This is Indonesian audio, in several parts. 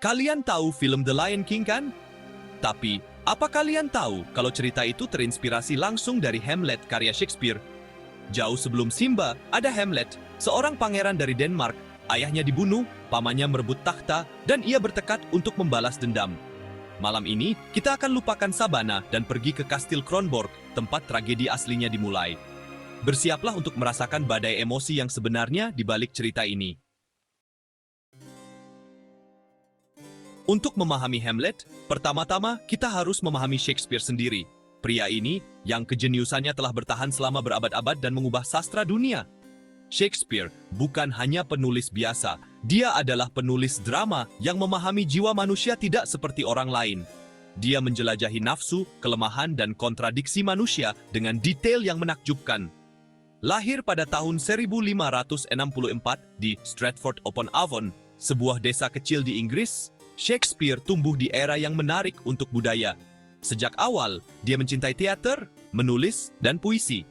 Kalian tahu film The Lion King kan? Tapi, apa kalian tahu kalau cerita itu terinspirasi langsung dari Hamlet karya Shakespeare? Jauh sebelum Simba, ada Hamlet, seorang pangeran dari Denmark. Ayahnya dibunuh, pamannya merebut takhta, dan ia bertekad untuk membalas dendam. Malam ini, kita akan lupakan sabana dan pergi ke Kastil Kronborg, tempat tragedi aslinya dimulai. Bersiaplah untuk merasakan badai emosi yang sebenarnya di balik cerita ini. Untuk memahami Hamlet, pertama-tama kita harus memahami Shakespeare sendiri. Pria ini, yang kejeniusannya telah bertahan selama berabad-abad dan mengubah sastra dunia. Shakespeare bukan hanya penulis biasa, dia adalah penulis drama yang memahami jiwa manusia tidak seperti orang lain. Dia menjelajahi nafsu, kelemahan, dan kontradiksi manusia dengan detail yang menakjubkan. Lahir pada tahun 1564 di Stratford-upon-Avon, sebuah desa kecil di Inggris, Shakespeare tumbuh di era yang menarik untuk budaya. Sejak awal, dia mencintai teater, menulis, dan puisi.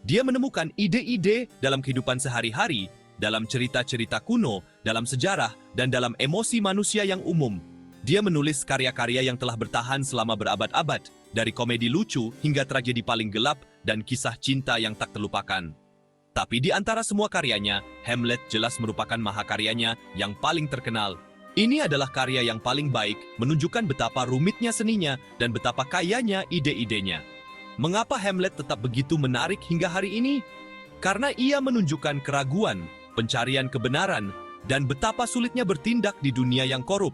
Dia menemukan ide-ide dalam kehidupan sehari-hari, dalam cerita-cerita kuno, dalam sejarah, dan dalam emosi manusia yang umum. Dia menulis karya-karya yang telah bertahan selama berabad-abad, dari komedi lucu hingga tragedi paling gelap dan kisah cinta yang tak terlupakan. Tapi di antara semua karyanya, Hamlet jelas merupakan mahakaryanya yang paling terkenal. Ini adalah karya yang paling baik, menunjukkan betapa rumitnya seninya dan betapa kayanya ide-idenya. Mengapa Hamlet tetap begitu menarik hingga hari ini? Karena ia menunjukkan keraguan, pencarian kebenaran, dan betapa sulitnya bertindak di dunia yang korup.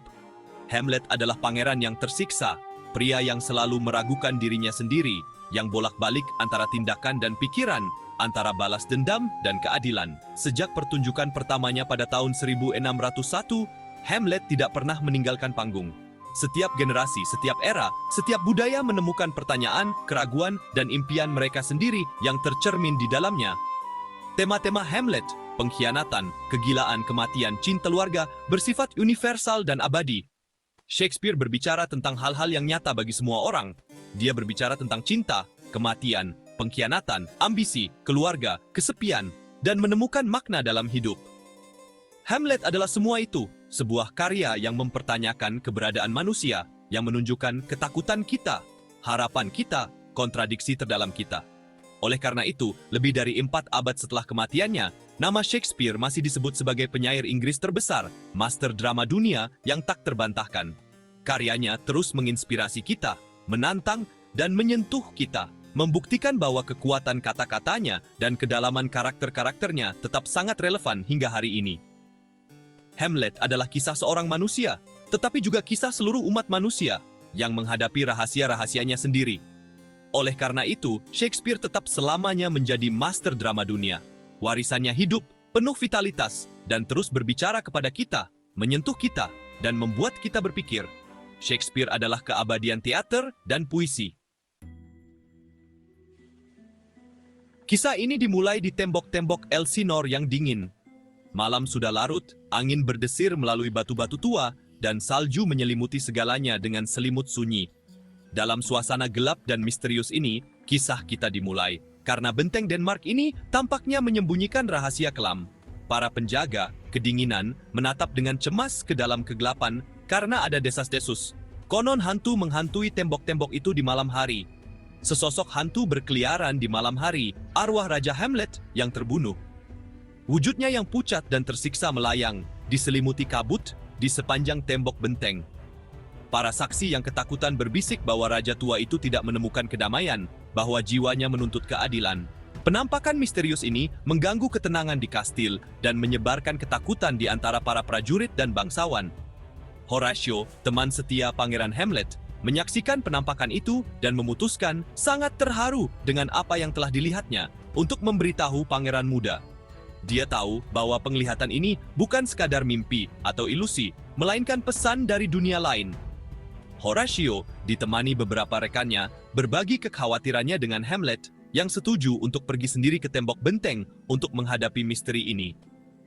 Hamlet adalah pangeran yang tersiksa, pria yang selalu meragukan dirinya sendiri, yang bolak-balik antara tindakan dan pikiran, antara balas dendam dan keadilan. Sejak pertunjukan pertamanya pada tahun 1601, Hamlet tidak pernah meninggalkan panggung. Setiap generasi, setiap era, setiap budaya menemukan pertanyaan, keraguan, dan impian mereka sendiri yang tercermin di dalamnya. Tema-tema Hamlet, pengkhianatan, kegilaan, kematian, cinta keluarga, bersifat universal dan abadi. Shakespeare berbicara tentang hal-hal yang nyata bagi semua orang. Dia berbicara tentang cinta, kematian, pengkhianatan, ambisi, keluarga, kesepian, dan menemukan makna dalam hidup. Hamlet adalah semua itu, sebuah karya yang mempertanyakan keberadaan manusia, yang menunjukkan ketakutan kita, harapan kita, kontradiksi terdalam kita. Oleh karena itu, lebih dari 4 abad setelah kematiannya, nama Shakespeare masih disebut sebagai penyair Inggris terbesar, master drama dunia yang tak terbantahkan. Karyanya terus menginspirasi kita, menantang, dan menyentuh kita, membuktikan bahwa kekuatan kata-katanya dan kedalaman karakter-karakternya tetap sangat relevan hingga hari ini. Hamlet adalah kisah seorang manusia, tetapi juga kisah seluruh umat manusia yang menghadapi rahasia-rahasianya sendiri. Oleh karena itu, Shakespeare tetap selamanya menjadi master drama dunia. Warisannya hidup, penuh vitalitas, dan terus berbicara kepada kita, menyentuh kita, dan membuat kita berpikir. Shakespeare adalah keabadian teater dan puisi. Kisah ini dimulai di tembok-tembok Elsinore yang dingin. Malam sudah larut, angin berdesir melalui batu-batu tua, dan salju menyelimuti segalanya dengan selimut sunyi. Dalam suasana gelap dan misterius ini, kisah kita dimulai. Karena benteng Denmark ini tampaknya menyembunyikan rahasia kelam. Para penjaga, kedinginan, menatap dengan cemas ke dalam kegelapan karena ada desas-desus. Konon hantu menghantui tembok-tembok itu di malam hari. Sesosok hantu berkeliaran di malam hari, arwah Raja Hamlet yang terbunuh. Wujudnya yang pucat dan tersiksa melayang, diselimuti kabut di sepanjang tembok benteng. Para saksi yang ketakutan berbisik bahwa raja tua itu tidak menemukan kedamaian, bahwa jiwanya menuntut keadilan. Penampakan misterius ini mengganggu ketenangan di kastil dan menyebarkan ketakutan di antara para prajurit dan bangsawan. Horatio, teman setia Pangeran Hamlet, menyaksikan penampakan itu dan memutuskan sangat terharu dengan apa yang telah dilihatnya untuk memberitahu pangeran muda. Dia tahu bahwa penglihatan ini bukan sekadar mimpi atau ilusi, melainkan pesan dari dunia lain. Horatio, ditemani beberapa rekannya, berbagi kekhawatirannya dengan Hamlet yang setuju untuk pergi sendiri ke tembok benteng untuk menghadapi misteri ini.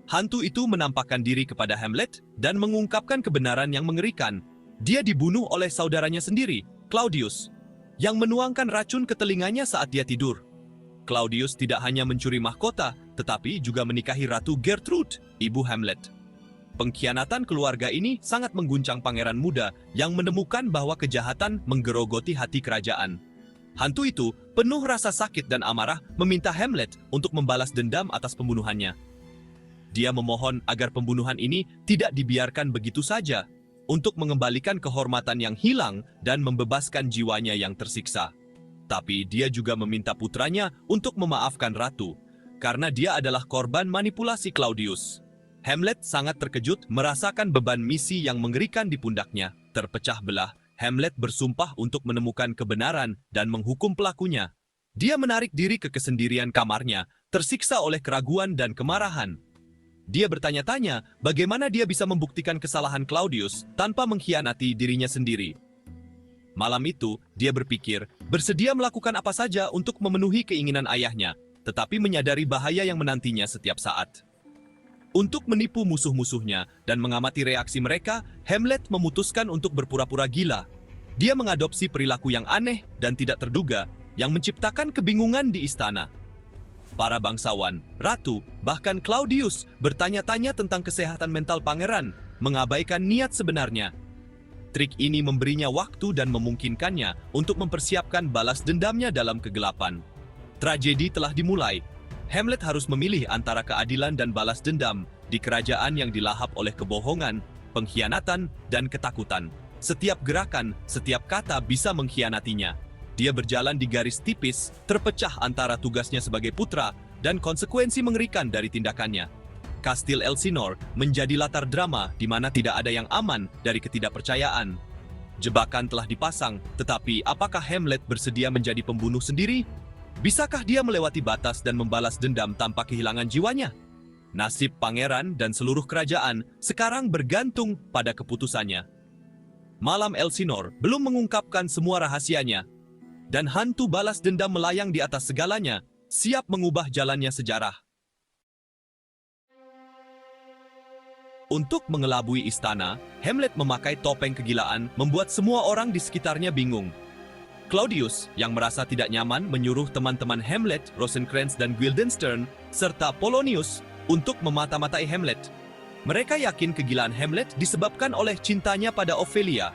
Hantu itu menampakkan diri kepada Hamlet dan mengungkapkan kebenaran yang mengerikan. Dia dibunuh oleh saudaranya sendiri, Claudius, yang menuangkan racun ke telinganya saat dia tidur. Claudius tidak hanya mencuri mahkota, tetapi juga menikahi Ratu Gertrude, ibu Hamlet. Pengkhianatan keluarga ini sangat mengguncang pangeran muda yang menemukan bahwa kejahatan menggerogoti hati kerajaan. Hantu itu, penuh rasa sakit dan amarah, meminta Hamlet untuk membalas dendam atas pembunuhannya. Dia memohon agar pembunuhan ini tidak dibiarkan begitu saja, untuk mengembalikan kehormatan yang hilang dan membebaskan jiwanya yang tersiksa. Tapi dia juga meminta putranya untuk memaafkan ratu, karena dia adalah korban manipulasi Claudius. Hamlet sangat terkejut merasakan beban misi yang mengerikan di pundaknya. Terpecah belah, Hamlet bersumpah untuk menemukan kebenaran dan menghukum pelakunya. Dia menarik diri ke kesendirian kamarnya, tersiksa oleh keraguan dan kemarahan. Dia bertanya-tanya bagaimana dia bisa membuktikan kesalahan Claudius tanpa mengkhianati dirinya sendiri. Malam itu, dia berpikir, bersedia melakukan apa saja untuk memenuhi keinginan ayahnya, tetapi menyadari bahaya yang menantinya setiap saat. Untuk menipu musuh-musuhnya dan mengamati reaksi mereka, Hamlet memutuskan untuk berpura-pura gila. Dia mengadopsi perilaku yang aneh dan tidak terduga, yang menciptakan kebingungan di istana. Para bangsawan, ratu, bahkan Claudius bertanya-tanya tentang kesehatan mental pangeran, mengabaikan niat sebenarnya. Trik ini memberinya waktu dan memungkinkannya untuk mempersiapkan balas dendamnya dalam kegelapan. Tragedi telah dimulai. Hamlet harus memilih antara keadilan dan balas dendam di kerajaan yang dilahap oleh kebohongan, pengkhianatan, dan ketakutan. Setiap gerakan, setiap kata bisa mengkhianatinya. Dia berjalan di garis tipis, terpecah antara tugasnya sebagai putra dan konsekuensi mengerikan dari tindakannya. Kastil Elsinore menjadi latar drama di mana tidak ada yang aman dari ketidakpercayaan. Jebakan telah dipasang, tetapi apakah Hamlet bersedia menjadi pembunuh sendiri? Bisakah dia melewati batas dan membalas dendam tanpa kehilangan jiwanya? Nasib pangeran dan seluruh kerajaan sekarang bergantung pada keputusannya. Malam Elsinore belum mengungkapkan semua rahasianya, dan hantu balas dendam melayang di atas segalanya, siap mengubah jalannya sejarah. Untuk mengelabui istana, Hamlet memakai topeng kegilaan membuat semua orang di sekitarnya bingung. Claudius, yang merasa tidak nyaman, menyuruh teman-teman Hamlet, Rosencrantz dan Guildenstern, serta Polonius, untuk memata-matai Hamlet. Mereka yakin kegilaan Hamlet disebabkan oleh cintanya pada Ophelia.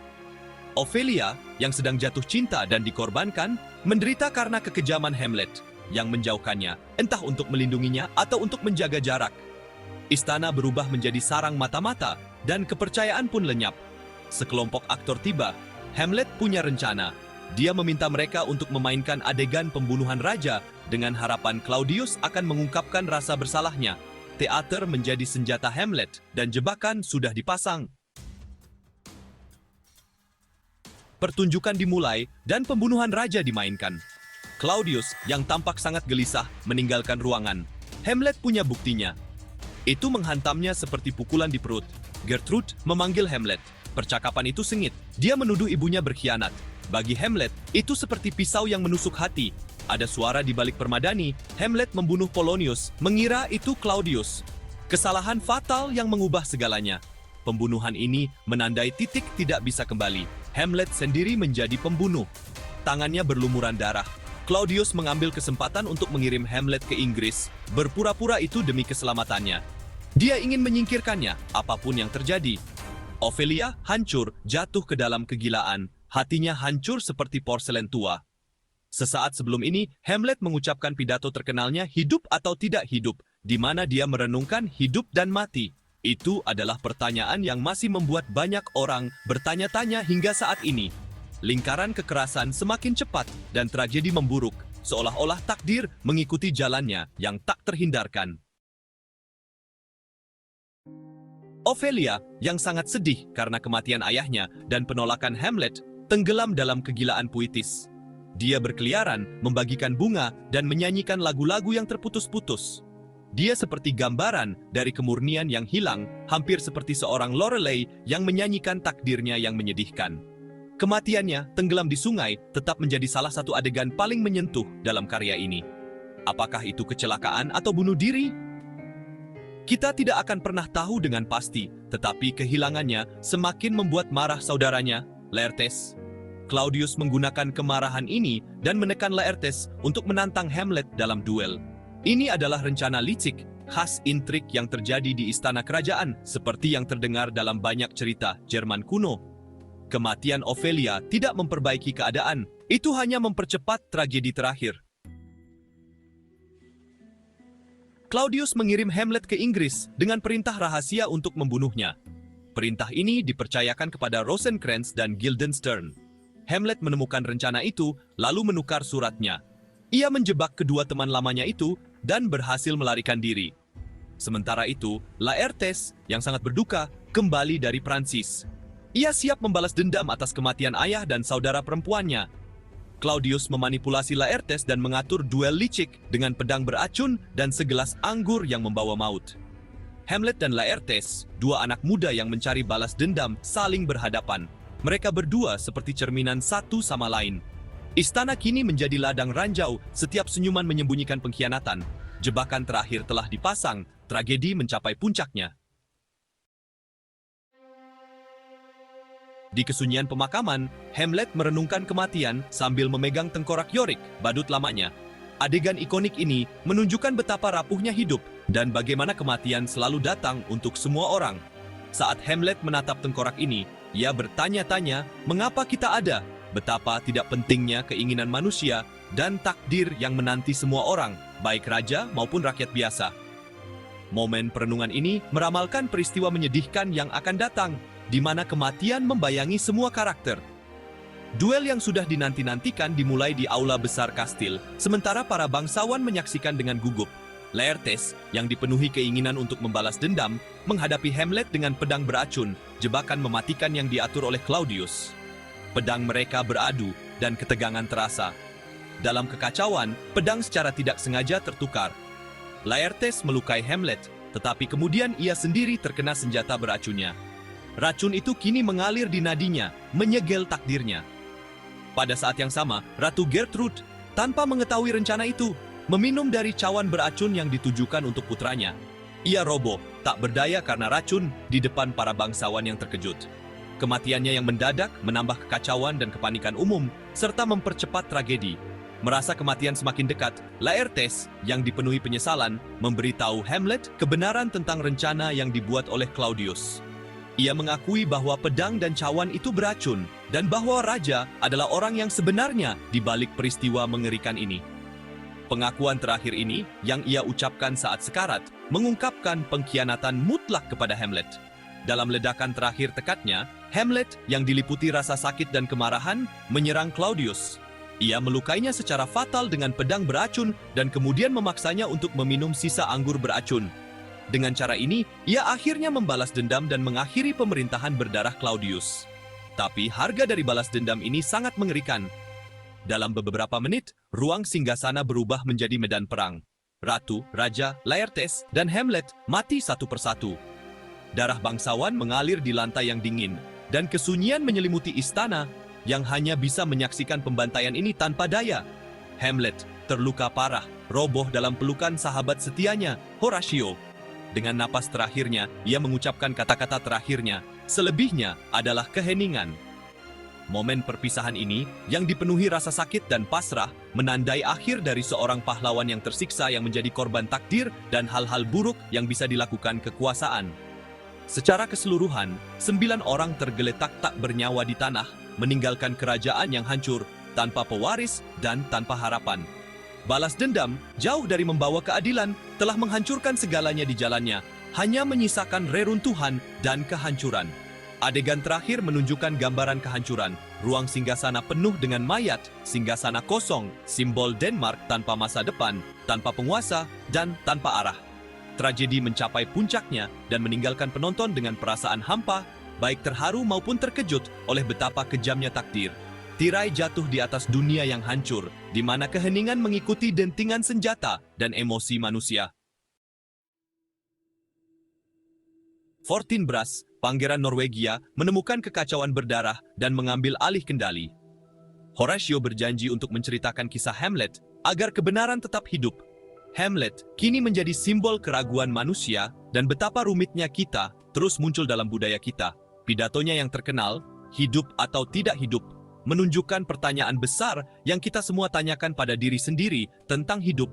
Ophelia, yang sedang jatuh cinta dan dikorbankan, menderita karena kekejaman Hamlet, yang menjauhkannya, entah untuk melindunginya atau untuk menjaga jarak. Istana berubah menjadi sarang mata-mata, dan kepercayaan pun lenyap. Sekelompok aktor tiba. Hamlet punya rencana. Dia meminta mereka untuk memainkan adegan pembunuhan raja dengan harapan Claudius akan mengungkapkan rasa bersalahnya. Teater menjadi senjata Hamlet dan jebakan sudah dipasang. Pertunjukan dimulai dan pembunuhan raja dimainkan. Claudius, yang tampak sangat gelisah, meninggalkan ruangan. Hamlet punya buktinya. Itu menghantamnya seperti pukulan di perut. Gertrude memanggil Hamlet. Percakapan itu sengit. Dia menuduh ibunya berkhianat. Bagi Hamlet, itu seperti pisau yang menusuk hati. Ada suara di balik permadani. Hamlet membunuh Polonius, mengira itu Claudius. Kesalahan fatal yang mengubah segalanya. Pembunuhan ini menandai titik tidak bisa kembali. Hamlet sendiri menjadi pembunuh. Tangannya berlumuran darah. Claudius mengambil kesempatan untuk mengirim Hamlet ke Inggris. Berpura-pura itu demi keselamatannya. Dia ingin menyingkirkannya, apapun yang terjadi. Ophelia hancur, jatuh ke dalam kegilaan. Hatinya hancur seperti porselen tua. Sesaat sebelum ini, Hamlet mengucapkan pidato terkenalnya hidup atau tidak hidup, di mana dia merenungkan hidup dan mati. Itu adalah pertanyaan yang masih membuat banyak orang bertanya-tanya hingga saat ini. Lingkaran kekerasan semakin cepat dan tragedi memburuk, seolah-olah takdir mengikuti jalannya yang tak terhindarkan. Ophelia, yang sangat sedih karena kematian ayahnya dan penolakan Hamlet, tenggelam dalam kegilaan puitis. Dia berkeliaran, membagikan bunga, dan menyanyikan lagu-lagu yang terputus-putus. Dia seperti gambaran dari kemurnian yang hilang, hampir seperti seorang Lorelei yang menyanyikan takdirnya yang menyedihkan. Kematiannya, tenggelam di sungai, tetap menjadi salah satu adegan paling menyentuh dalam karya ini. Apakah itu kecelakaan atau bunuh diri? Kita tidak akan pernah tahu dengan pasti, tetapi kehilangannya semakin membuat marah saudaranya, Laertes. Claudius menggunakan kemarahan ini dan menekan Laertes untuk menantang Hamlet dalam duel. Ini adalah rencana licik, khas intrik yang terjadi di istana kerajaan, seperti yang terdengar dalam banyak cerita Jerman kuno. Kematian Ophelia tidak memperbaiki keadaan, itu hanya mempercepat tragedi terakhir. Claudius mengirim Hamlet ke Inggris dengan perintah rahasia untuk membunuhnya. Perintah ini dipercayakan kepada Rosencrantz dan Guildenstern. Hamlet menemukan rencana itu, lalu menukar suratnya. Ia menjebak kedua teman lamanya itu dan berhasil melarikan diri. Sementara itu, Laertes, yang sangat berduka, kembali dari Prancis. Ia siap membalas dendam atas kematian ayah dan saudara perempuannya. Claudius memanipulasi Laertes dan mengatur duel licik dengan pedang beracun dan segelas anggur yang membawa maut. Hamlet dan Laertes, dua anak muda yang mencari balas dendam, saling berhadapan. Mereka berdua seperti cerminan satu sama lain. Istana kini menjadi ladang ranjau, setiap senyuman menyembunyikan pengkhianatan. Jebakan terakhir telah dipasang, tragedi mencapai puncaknya. Di kesunyian pemakaman, Hamlet merenungkan kematian sambil memegang tengkorak Yorick, badut lamanya. Adegan ikonik ini menunjukkan betapa rapuhnya hidup dan bagaimana kematian selalu datang untuk semua orang. Saat Hamlet menatap tengkorak ini, ia bertanya-tanya, mengapa kita ada? Betapa tidak pentingnya keinginan manusia dan takdir yang menanti semua orang, baik raja maupun rakyat biasa. Momen perenungan ini meramalkan peristiwa menyedihkan yang akan datang, di mana kematian membayangi semua karakter. Duel yang sudah dinanti-nantikan dimulai di aula besar kastil, sementara para bangsawan menyaksikan dengan gugup. Laertes, yang dipenuhi keinginan untuk membalas dendam, menghadapi Hamlet dengan pedang beracun, jebakan mematikan yang diatur oleh Claudius. Pedang mereka beradu, dan ketegangan terasa. Dalam kekacauan, pedang secara tidak sengaja tertukar. Laertes melukai Hamlet, tetapi kemudian ia sendiri terkena senjata beracunnya. Racun itu kini mengalir di nadinya, menyegel takdirnya. Pada saat yang sama, Ratu Gertrude, tanpa mengetahui rencana itu, meminum dari cawan beracun yang ditujukan untuk putranya. Ia roboh, tak berdaya karena racun, di depan para bangsawan yang terkejut. Kematiannya yang mendadak menambah kekacauan dan kepanikan umum, serta mempercepat tragedi. Merasa kematian semakin dekat, Laertes, yang dipenuhi penyesalan, memberitahu Hamlet kebenaran tentang rencana yang dibuat oleh Claudius. Ia mengakui bahwa pedang dan cawan itu beracun, dan bahwa raja adalah orang yang sebenarnya di balik peristiwa mengerikan ini. Pengakuan terakhir ini, yang ia ucapkan saat sekarat, mengungkapkan pengkhianatan mutlak kepada Hamlet. Dalam ledakan terakhir tekadnya, Hamlet yang diliputi rasa sakit dan kemarahan menyerang Claudius. Ia melukainya secara fatal dengan pedang beracun dan kemudian memaksanya untuk meminum sisa anggur beracun. Dengan cara ini, ia akhirnya membalas dendam dan mengakhiri pemerintahan berdarah Claudius. Tapi harga dari balas dendam ini sangat mengerikan. Dalam beberapa menit, ruang singgasana berubah menjadi medan perang. Ratu, Raja, Laertes, dan Hamlet mati satu persatu. Darah bangsawan mengalir di lantai yang dingin, dan kesunyian menyelimuti istana yang hanya bisa menyaksikan pembantaian ini tanpa daya. Hamlet terluka parah, roboh dalam pelukan sahabat setianya, Horatio. Dengan napas terakhirnya, ia mengucapkan kata-kata terakhirnya, selebihnya adalah keheningan. Momen perpisahan ini, yang dipenuhi rasa sakit dan pasrah, menandai akhir dari seorang pahlawan yang tersiksa yang menjadi korban takdir dan hal-hal buruk yang bisa dilakukan kekuasaan. Secara keseluruhan, 9 orang tergeletak tak bernyawa di tanah, meninggalkan kerajaan yang hancur, tanpa pewaris dan tanpa harapan. Balas dendam, jauh dari membawa keadilan, telah menghancurkan segalanya di jalannya, hanya menyisakan reruntuhan dan kehancuran. Adegan terakhir menunjukkan gambaran kehancuran, ruang singgasana penuh dengan mayat, singgasana kosong, simbol Denmark tanpa masa depan, tanpa penguasa, dan tanpa arah. Tragedi mencapai puncaknya dan meninggalkan penonton dengan perasaan hampa, baik terharu maupun terkejut oleh betapa kejamnya takdir. Tirai jatuh di atas dunia yang hancur, di mana keheningan mengikuti dentingan senjata dan emosi manusia. Fortinbras, Pangeran Norwegia, menemukan kekacauan berdarah dan mengambil alih kendali. Horatio berjanji untuk menceritakan kisah Hamlet agar kebenaran tetap hidup. Hamlet kini menjadi simbol keraguan manusia dan betapa rumitnya kita terus muncul dalam budaya kita. Pidatonya yang terkenal, hidup atau tidak hidup, menunjukkan pertanyaan besar yang kita semua tanyakan pada diri sendiri tentang hidup.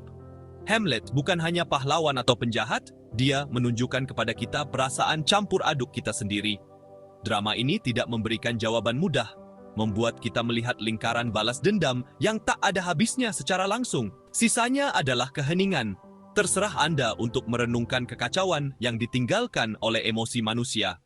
Hamlet bukan hanya pahlawan atau penjahat, dia menunjukkan kepada kita perasaan campur aduk kita sendiri. Drama ini tidak memberikan jawaban mudah, membuat kita melihat lingkaran balas dendam yang tak ada habisnya secara langsung. Sisanya adalah keheningan. Terserah Anda untuk merenungkan kekacauan yang ditinggalkan oleh emosi manusia.